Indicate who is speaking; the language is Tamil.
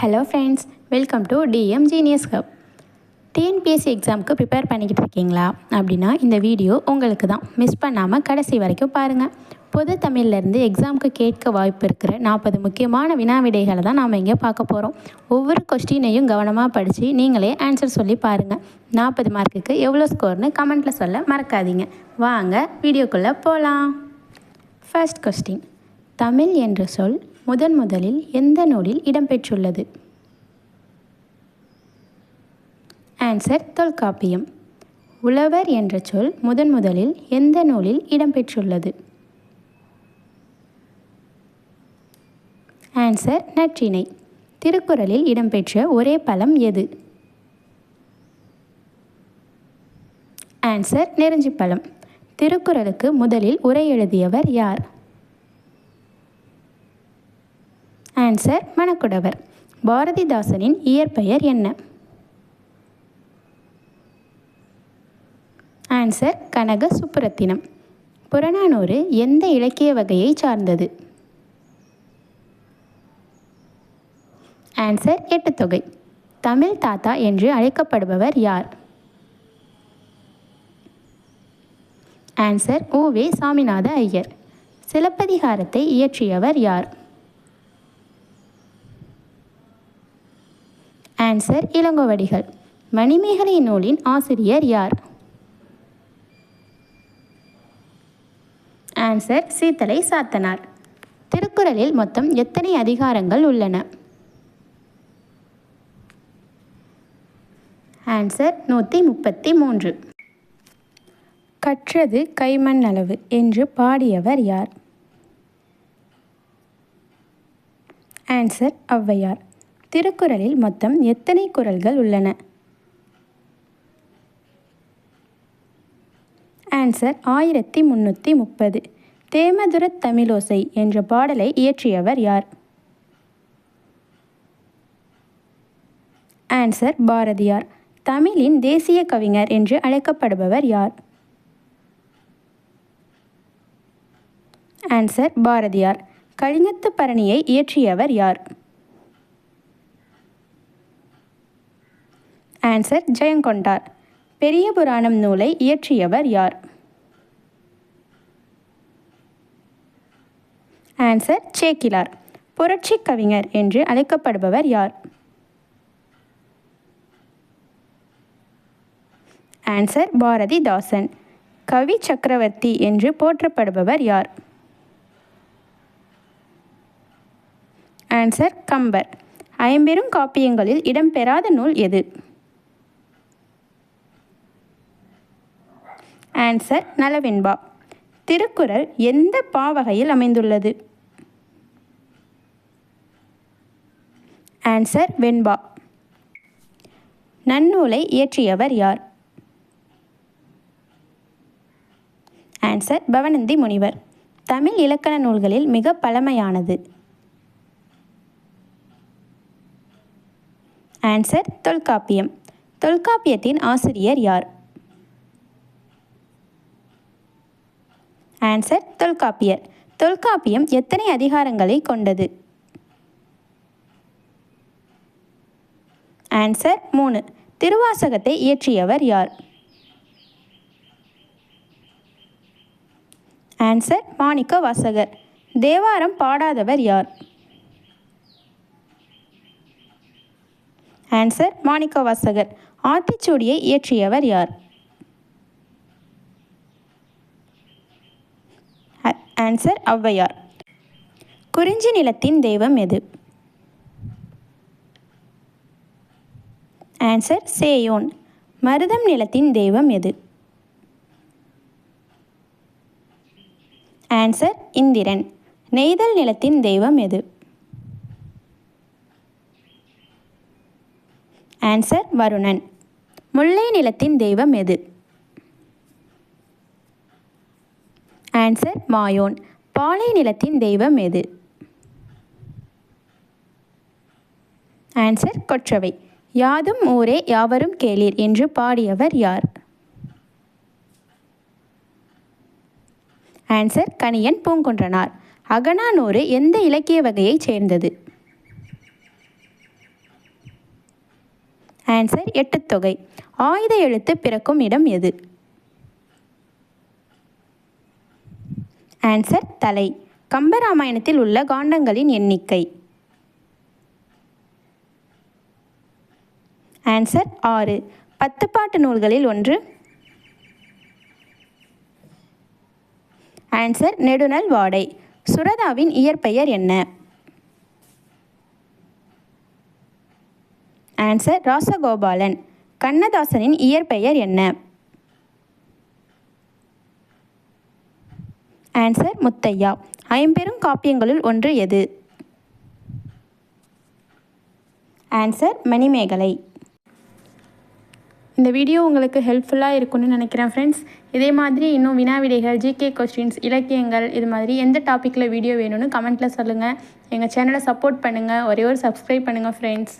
Speaker 1: Hello friends, welcome to TM genius hub. TNPSC எக்ஸாமுக்கு ப்ரிப்பேர் பண்ணிக்கிட்டு இருக்கீங்களா அப்படின்னா இந்த வீடியோ உங்களுக்கு தான். மிஸ் பண்ணாமல் கடைசி வரைக்கும் பாருங்கள். பொது தமிழ்லேருந்து எக்ஸாமுக்கு கேட்க வாய்ப்பு இருக்கிற 40 முக்கியமான வினா விடைகளை தான் நாம் இங்கே பார்க்க போகிறோம். ஒவ்வொரு கொஸ்டினையும் கவனமாக படித்து நீங்களே ஆன்சர் சொல்லி பாருங்கள். 40 மார்க்குக்கு எவ்வளோ ஸ்கோர்னு கமெண்ட்டில் சொல்ல மறக்காதீங்க. வாங்க வீடியோக்குள்ளே போகலாம். ஃபர்ஸ்ட் கொஸ்டின், தமிழ் என்ற சொல் முதலில் எந்த நூலில் இடம்பெற்றுள்ளது? ஆன்சர் தொல்காப்பியம். உழவர் என்ற சொல் முதலில் எந்த நூலில் இடம்பெற்றுள்ளது? ஆன்சர் நற்றிணை. திருக்குறளில் இடம்பெற்ற ஒரே பழம் எது? ஆன்சர் நெருஞ்சிப்பழம். திருக்குறளுக்கு முதலில் உரை எழுதியவர் யார்? ஆன்சர் மணக்குடவர். பாரதிதாசனின் இயற்பெயர் என்ன? ஆன்சர் கனக சுப்புரத்தினம். புறநானூறு எந்த இலக்கிய வகையை சார்ந்தது? ஆன்சர் எட்டுத்தொகை. தமிழ் தாத்தா என்று அழைக்கப்படுபவர் யார்? ஆன்சர் உ.வே. சாமிநாத ஐயர். சிலப்பதிகாரத்தை இயற்றியவர் யார்? ஆன்சர் இளங்கோவடிகள். மணிமேகலை நூலின் ஆசிரியர் யார்? ஆன்சர் சீத்தலை சாத்தனார். திருக்குறளில் மொத்தம் எத்தனை அதிகாரங்கள் உள்ளன? ஆன்சர் 133. கற்றது கைமண் அளவு என்று பாடியவர் யார்? ஆன்சர் ஔவையார். திருக்குறளில் மொத்தம் எத்தனை குறள்கள் உள்ளன? ஆன்சர் 1330. தேமதுரத் தமிழோசை என்ற பாடலை இயற்றியவர் யார்? ஆன்சர் பாரதியார். தமிழின் தேசிய கவிஞர் என்று அழைக்கப்படுபவர் யார்? ஆன்சர் பாரதியார். கலிங்கத்து பரணியை இயற்றியவர் யார்? ஆன்சர் ஜெயங்கொண்டார். பெரிய புராணம் நூலை இயற்றியவர் யார்? ஆன்சர் சேக்கிலார். புரட்சி கவிஞர் என்று அழைக்கப்படுபவர் யார்? ஆன்சர் பாரதிதாசன். கவி சக்கரவர்த்தி என்று போற்றப்படுபவர் யார்? ஆன்சர் கம்பர். ஐம்பெரும் காப்பியங்களில் இடம்பெறாத நூல் எது? ஆன்சர் நலவெண்பா. திருக்குறள் எந்த பாவகையில் அமைந்துள்ளது? ஆன்சர் வெண்பா. நன்னூலை இயற்றியவர் யார்? ஆன்சர் பவணந்தி முனிவர். தமிழ் இலக்கண நூல்களில் மிக பழமையானது? ஆன்சர் தொல்காப்பியம். தொல்காப்பியத்தின் ஆசிரியர் யார்? ஆன்சர் தொல்காப்பியர். தொல்காப்பியம் எத்தனை அதிகாரங்களை கொண்டது? ஆன்சர் 3. திருவாசகத்தை இயற்றியவர் யார்? ஆன்சர் மாணிக்க வாசகர். தேவாரம் பாடாதவர் யார்? ஆன்சர் மாணிக்க வாசகர். ஆத்திச்சூடியை இயற்றியவர் யார்? ஆன்சர் ஔவையார். குறிஞ்சி நிலத்தின் தெய்வம் எது? ஆன்சர் சேயோன். மருதம் நிலத்தின் தெய்வம் எது? ஆன்சர் இந்திரன். நெய்தல் நிலத்தின் தெய்வம் எது? ஆன்சர் வருணன். முல்லை நிலத்தின் தெய்வம் எது? ஆன்சர் மாயோன். பாலை நிலத்தின் தெய்வம் எது? ஆன்சர் கொற்றவை. யாதும் ஊரே யாவரும் கேளீர் என்று பாடியவர் யார்? ஆன்சர் கணியன் பூங்குன்றனார். அகநானூறு எந்த இலக்கிய வகையைச் சேர்ந்தது? ஆன்சர் எட்டுத்தொகை. ஆயுத எழுத்து பிறக்கும் இடம் எது? ஆன்சர் தலை. கம்பராமாயணத்தில் உள்ள காண்டங்களின் எண்ணிக்கை? ஆன்சர் 6. 10 பாட்டு நூல்களில் ஒன்று? ஆன்சர் நெடுநல் வாடை. சுரதாவின் இயற்பெயர் என்ன? ஆன்சர் ராசகோபாலன். கண்ணதாசனின் இயற்பெயர் என்ன? ஆன்சர் முத்தையா. ஐம்பெரும் காப்பியங்களுள் ஒன்று எது? ஆன்சர் மணிமேகலை. இந்த வீடியோ உங்களுக்கு ஹெல்ப்ஃபுல்லாக இருக்கும்னு நினைக்கிறேன் ஃப்ரெண்ட்ஸ். இதே மாதிரி இன்னும் வினாவிடைகள், ஜிகே கொஸ்டின்ஸ், இலக்கியங்கள் இது மாதிரி எந்த டாப்பிக்கில் வீடியோ வேணும்னு கமெண்ட்டில் சொல்லுங்கள். எங்கள் சேனலை சப்போர்ட் பண்ணுங்கள். ஒரே ஒரு சப்ஸ்கிரைப் பண்ணுங்கள் ஃப்ரெண்ட்ஸ்.